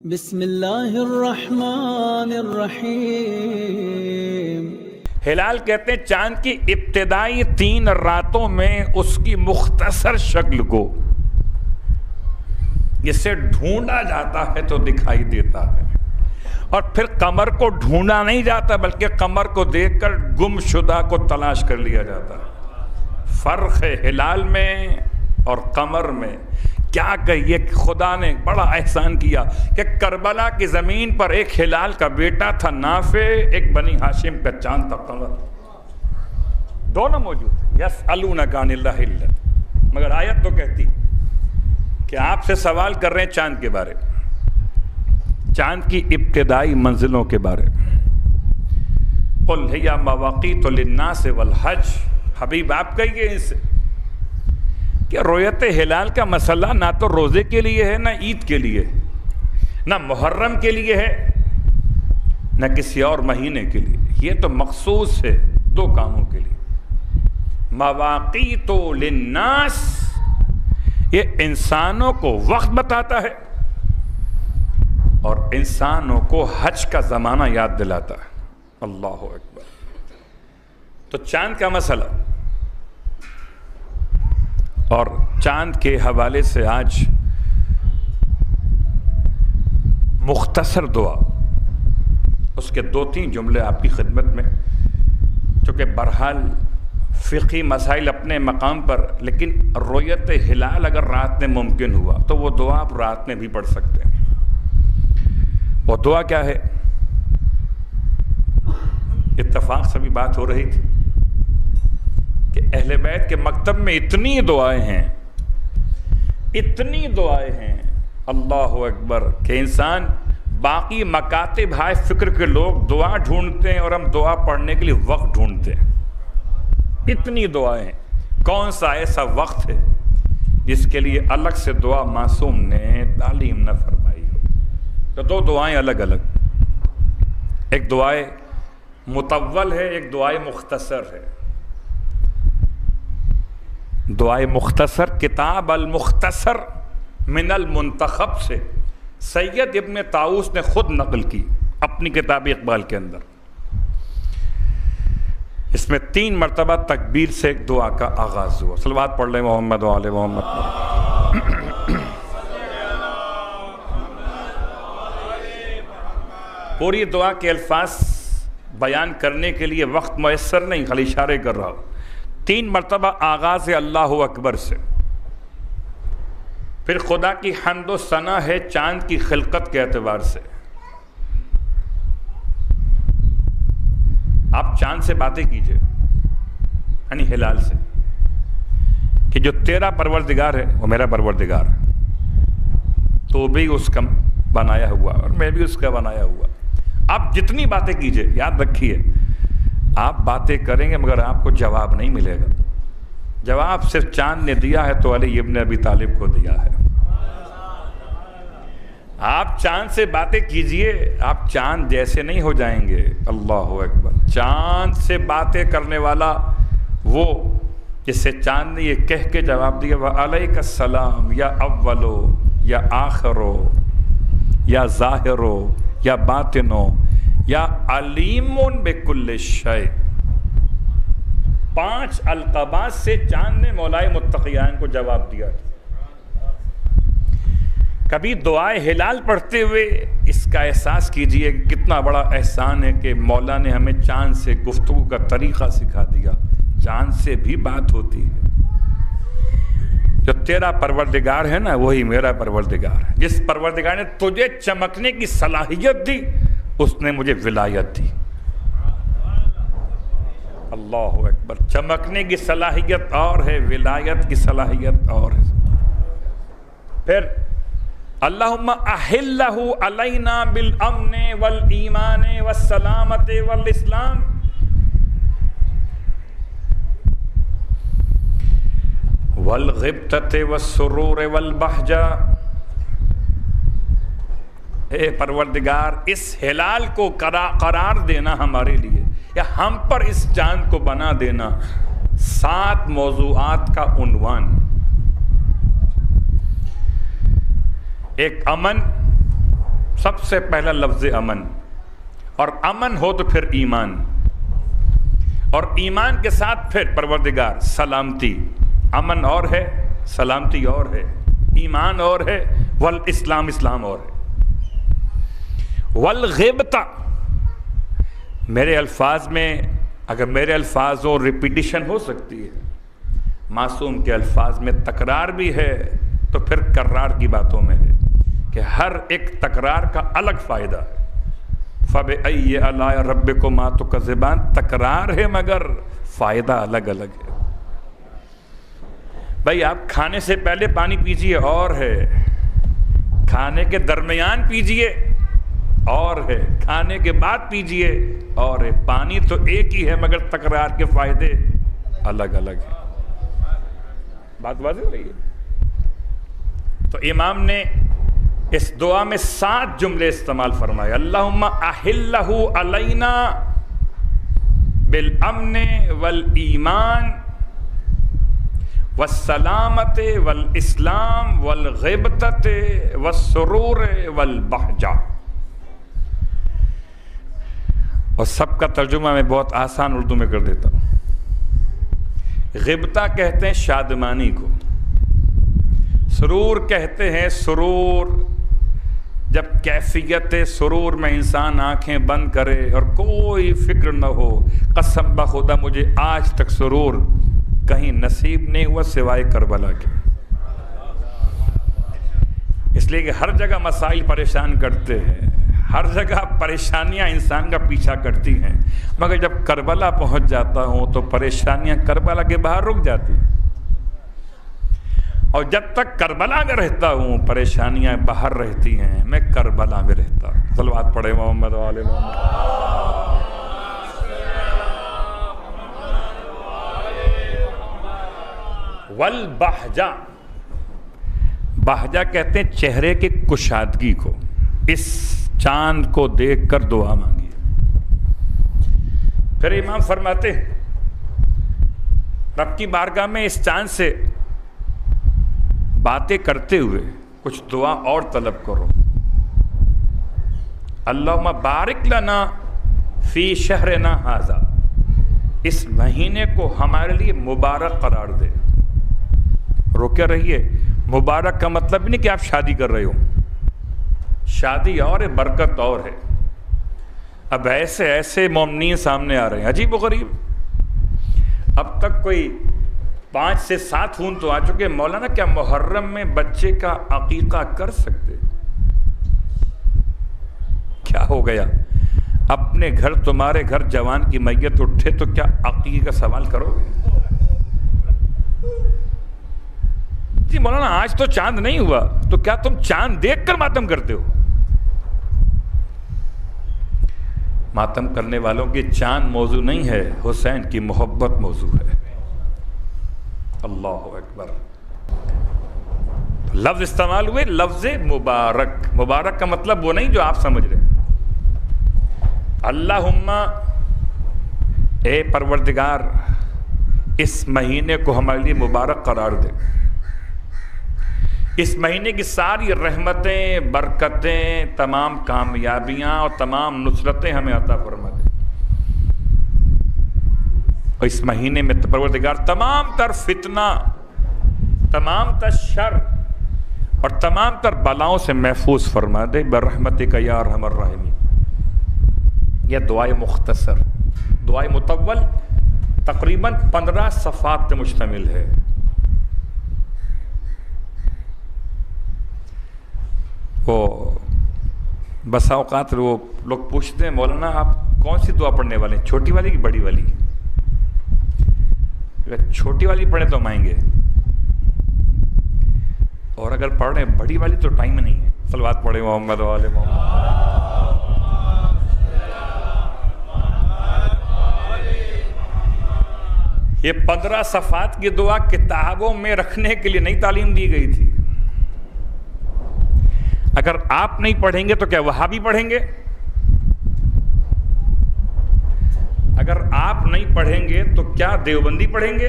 بسم اللہ الرحمن الرحیم۔ ہلال کہتے ہیں چاند کی ابتدائی 3 راتوں میں اس کی مختصر شکل کو جسے ڈھونڈا جاتا ہے تو دکھائی دیتا ہے، اور پھر قمر کو ڈھونڈا نہیں جاتا بلکہ قمر کو دیکھ کر گم شدہ کو تلاش کر لیا جاتا ہے۔ فرق ہے ہلال میں اور قمر میں۔ کیا کہیے، خدا نے بڑا احسان کیا کہ کربلا کی زمین پر ایک ہلال کا بیٹا تھا نافع، ایک بنی ہاشم کا چاند تھا قمر، دونوں موجود ہیں۔ یسألونک عن اللہ الا، مگر آیت تو کہتی کہ آپ سے سوال کر رہے ہیں چاند کے بارے، چاند کی ابتدائی منزلوں کے بارے۔ قل ہی مواقیت للناس والحج، حبیب آپ کہیے ان سے کہ رؤیت ہلال کا مسئلہ نہ تو روزے کے لیے ہے، نہ عید کے لیے، نہ محرم کے لیے ہے، نہ کسی اور مہینے کے لیے۔ یہ تو مخصوص ہے 2 کاموں کے لیے۔ مواقیت للناس، یہ انسانوں کو وقت بتاتا ہے اور انسانوں کو حج کا زمانہ یاد دلاتا ہے۔ اللہ اکبر۔ تو چاند کا مسئلہ اور چاند کے حوالے سے آج مختصر دعا، اس کے 2-3 جملے آپ کی خدمت میں، چونکہ بہرحال فقہی مسائل اپنے مقام پر، لیکن رؤیت ہلال اگر رات میں ممکن ہوا تو وہ دعا آپ رات میں بھی پڑھ سکتے ہیں۔ وہ دعا کیا ہے؟ اتفاق سے بھی بات ہو رہی تھی کہ اہل بیت کے مکتب میں اتنی دعائیں ہیں، اللہ اکبر، کہ انسان باقی مکاتب ہائے فکر کے لوگ دعا ڈھونڈتے ہیں اور ہم دعا پڑھنے کے لیے وقت ڈھونڈتے ہیں۔ اتنی دعائیں ہیں، کون سا ایسا وقت ہے جس کے لیے الگ سے دعا معصوم نے تعلیم نہ فرمائی ہو؟ تو 2 دعائیں الگ الگ، ایک دعائے مطول ہے، ایک دعائے مختصر ہے۔ دعائے مختصر کتاب المختصر من المنتخب سے سید ابن طاؤس نے خود نقل کی اپنی کتاب اقبال کے اندر۔ اس میں 3 مرتبہ تکبیر سے ایک دعا کا آغاز ہوا۔ صلوات پڑھ لیں محمد و آل محمد۔ پوری دعا کے الفاظ بیان کرنے کے لیے وقت میسر نہیں، خالی اشارے کر رہا ہوں۔ 3 مرتبہ آغاز اللہ اکبر سے، پھر خدا کی حمد و ثنا ہے چاند کی خلقت کے اعتبار سے۔ آپ چاند سے باتیں کیجئے، یعنی ہلال سے، کہ جو تیرا پروردگار ہے وہ میرا پروردگار ہے، تو بھی اس کا بنایا ہوا اور میں بھی اس کا بنایا ہوا۔ آپ جتنی باتیں کیجئے، یاد رکھیے آپ باتیں کریں گے مگر آپ کو جواب نہیں ملے گا۔ جواب صرف چاند نے دیا ہے تو علی ابن ابی طالب کو دیا ہے۔ آپ چاند سے باتیں کیجئے، آپ چاند جیسے نہیں ہو جائیں گے۔ اللہ اکبر۔ چاند سے باتیں کرنے والا وہ جس سے چاند نے یہ کہہ کے جواب دیا، وَعَلَيْكَ السَّلَامُ یا اولو یا آخرو یا ظاہرو یا باطنو یا علیم بکل شیء۔ 5 القابات سے چاند نے مولائے متقیان کو جواب دیا۔ کبھی دعائے ہلال پڑھتے ہوئے اس کا احساس کیجئے کہ کتنا بڑا احسان ہے کہ مولا نے ہمیں چاند سے گفتگو کا طریقہ سکھا دیا۔ چاند سے بھی بات ہوتی ہے۔ جو تیرا پروردگار ہے نا وہی میرا پروردگار ہے۔ جس پروردگار نے تجھے چمکنے کی صلاحیت دی اس نے مجھے ولایت دی۔ اللہ اکبر۔ چمکنے کی صلاحیت اور ہے، ولایت کی صلاحیت اور ہے۔ پھر اللہم احلہ علینا بالامن والایمان والسلامت والاسلام۔ والغبطۃ والسرور والبہجہ۔ اے پروردگار اس ہلال کو قرار دینا ہمارے لیے، یا ہم پر اس چاند کو بنا دینا 7 موضوعات کا عنوان۔ ایک امن، سب سے پہلا لفظ امن، اور امن ہو تو پھر ایمان، اور ایمان کے ساتھ پھر پروردگار سلامتی۔ امن اور ہے، سلامتی اور ہے، ایمان اور ہے، والاسلام اسلام اور ہے۔ والغیبتہ، میرے الفاظ میں اگر میرے الفاظ اور ریپیٹیشن ہو سکتی ہے، معصوم کے الفاظ میں تکرار بھی ہے، تو پھر کرار کی باتوں میں ہے کہ ہر ایک تکرار کا الگ فائدہ ہے۔ فَبِأَيِّ آلَاءِ رَبِّكُمَا تُكَذِّبَانِ، تکرار ہے مگر فائدہ الگ الگ ہے۔ بھائی آپ کھانے سے پہلے پانی پیجئے اور ہے، کھانے کے درمیان پیجئے اور ہے، کھانے کے بعد پیجئے اور ہے۔ پانی تو ایک ہی ہے مگر تکرار کے فائدے الگ الگ ہیں۔ بات واضح ہو رہی ہے؟ تو امام نے اس دعا میں 7 جملے استعمال فرمائے۔ اللہم احلہ علینا بالامن والایمان والسلامت والاسلام والغیبتت والسرور والبہجہ۔ اور سب کا ترجمہ میں بہت آسان اردو میں کر دیتا ہوں۔ غبطہ کہتے ہیں شادمانی کو، سرور کہتے ہیں سرور جب کیفیت سرور میں انسان آنکھیں بند کرے اور کوئی فکر نہ ہو، قسم بخدا مجھے آج تک سرور کہیں نصیب نہیں ہوا سوائے کربلا کے۔ اس لیے کہ ہر جگہ مسائل پریشان کرتے ہیں، ہر جگہ پریشانیاں انسان کا پیچھا کرتی ہیں، مگر جب کربلا پہنچ جاتا ہوں تو پریشانیاں کربلا کے باہر رک جاتی ہیں، اور جب تک کربلا میں رہتا ہوں پریشانیاں باہر رہتی ہیں، میں کربلا میں رہتا ہوں۔ صلوات پڑھے محمد و آل محمد۔ والبہجہ، بہجہ کہتے ہیں چہرے کی کشادگی کو، اس چاند کو دیکھ کر دعا مانگی۔ پھر امام فرماتے ہیں رب کی بارگاہ میں اس چاند سے باتیں کرتے ہوئے کچھ دعا اور طلب کرو۔ اللہم بارک لنا فی شہرنا ھذا، اس مہینے کو ہمارے لیے مبارک قرار دے۔ روکے رہیے، مبارک کا مطلب نہیں کہ آپ شادی کر رہے ہو، شادی اور ہے، برکت اور ہے۔ اب ایسے ایسے مومنین سامنے آ رہے ہیں عجیب و غریب۔ اب تک کوئی 5 سے 7 خون تو آ چکے۔ مولانا کیا محرم میں بچے کا عقیقہ کر سکتے؟ کیا ہو گیا؟ اپنے گھر تمہارے گھر جوان کی میت اٹھے تو کیا عقیقے کا سوال کرو گے؟ جی مولانا آج تو چاند نہیں ہوا، تو کیا تم چاند دیکھ کر ماتم کرتے ہو؟ ماتم کرنے والوں کی چاند موضوع نہیں ہے، حسین کی محبت موضوع ہے۔ اللہ اکبر۔ لفظ استعمال ہوئے لفظ مبارک۔ مبارک کا مطلب وہ نہیں جو آپ سمجھ رہے۔ اللہم، اے پروردگار اس مہینے کو ہمارے لیے مبارک قرار دے، اس مہینے کی ساری رحمتیں، برکتیں، تمام کامیابیاں اور تمام نصرتیں ہمیں عطا فرما دے۔ اور اس مہینے میں پروردگار تمام تر فتنہ، تمام تر شر اور تمام تر بلاؤں سے محفوظ فرما دے برحمتک یا ارحم الراحمین۔ یہ دعائے مختصر، دعائے مطول تقریباً 15 صفحات پر مشتمل ہے۔ وہ بسا اوقات وہ لوگ پوچھتے ہیں مولانا آپ کون سی دعا پڑھنے والے ہیں، چھوٹی والی کی بڑی والی؟ اگر چھوٹی والی پڑھیں تو ہم آئیں گے، اور اگر پڑھ رہے ہیں بڑی والی تو ٹائم نہیں ہے۔ صلوات پڑھے محمد و آل محمد۔ یہ 15 صفحات کی دعا کتابوں میں رکھنے کے لیے نہیں تعلیم دی گئی تھی۔ اگر آپ نہیں پڑھیں گے تو کیا وہابی پڑھیں گے؟ اگر آپ نہیں پڑھیں گے تو کیا دیوبندی پڑھیں گے؟